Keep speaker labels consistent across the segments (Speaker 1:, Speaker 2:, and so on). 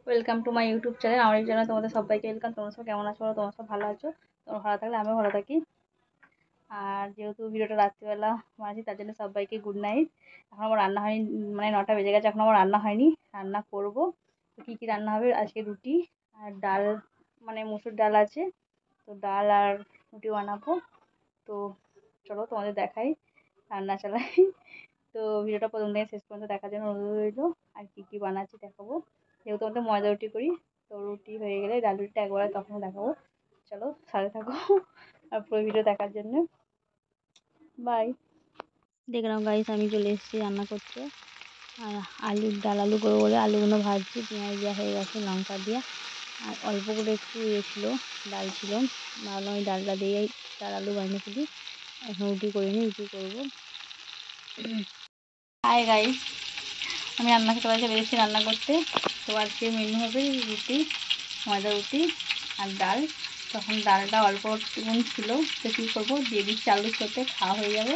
Speaker 1: Welcome to my YouTube channel. আমার এই চ্যানেলে তোমাদের সবাইকে ওয়েলকাম। তোমরা সব কেমন আছো? তোমরা সব ভালো আছো? তোমরা ভালো থাকলে আমিও ভালো থাকি। আর যেহেতু ভিডিওটা রাত্রিবেলা বানাচ্ছি তার জন্য সবাইকে গুড নাইট। এখন আমার রান্না হয়নি, মানে 9টা বেজে গেছে, এখন আমার রান্না হয়নি, রান্না করব। তো কী কী রান্না হবে আজকে? রুটি আর ডাল, মানে মুসুর ডাল আছে, তো ডাল আর রুটি বানাবো। তো চলো তোমাদের দেখাই, রান্না চালাই। তো ভিডিওটা প্রথম থেকে শেষ পর্যন্ত দেখার জন্য অনুরোধ রইল। আর কী কী বানাচ্ছি দেখাবো, যেহেতু আমাদের ময়দা রুটি করি। তো রুটি হয়ে গেলে ডাল রুটিটা একবারে তখন দেখাবো। চলো সাথে থাকো আর পুরো ভিডিও দেখার জন্য। বাই। দেখলাম গাইস, আমি চলে এসেছি রান্না করতে। আর ডাল আলু করবো বলে আলুগুলো ভাজছি, পেঁয়াজ দেওয়া হয়ে গেছে, লঙ্কা দিয়ে। আর অল্প করে একটু ছিল, ডাল ছিল, ভাবলাম ওই ডালটা দিয়েই ডাল আলু বানিয়ে ফেলি। এখন রুটি করিনি, রুটি করবো। হাই গাইস, আমি রান্না চলে বেরিয়েছি রান্না করতে। তো আজকে মেনু হবে রুটি, ময়দা রুটি আর ডাল। তখন ডালটা অল্প একটুকুন ছিল, তো কী করবো, দিয়ে দিচ্ছি আলুর সাথে, খাওয়া হয়ে যাবে।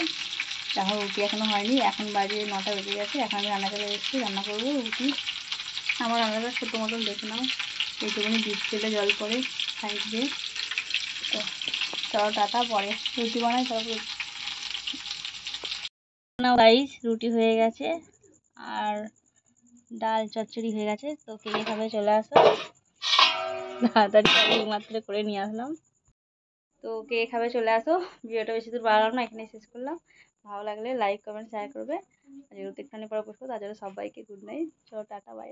Speaker 1: এখন রুটি এখনও হয়নি, এখন বাজে 9টা বেজে গেছে। এখন আমি রান্না চলে এসেছি, রান্না করবো রুটি। আমার রান্নাটা ছোটো মতন দেখে নাও, এইটুকুনি ডিপ তেলে জল পড়ে সাইড দিয়ে। তো চলো টাটা, পরে রুটি বানাই। চলো না গাইস, রুটি হয়ে গেছে আর ডাল চচ্চড়ি হয়ে গেছে। তো কে কে খাবে চলে আসো, তাড়াতাড়ি মাত্র করে নিয়ে আসলাম। তো কে খাবে চলে আসো। ভিডিওটা বেশি দূর বাড়ালাম না, এখানে শেষ করলাম। ভালো লাগলে লাইক কমেন্ট শেয়ার করবে। আর যেহেতু একটুখানি পরে বসবো, তার জন্য সবাইকে গুড নাইট। চলো টাটা, বাই।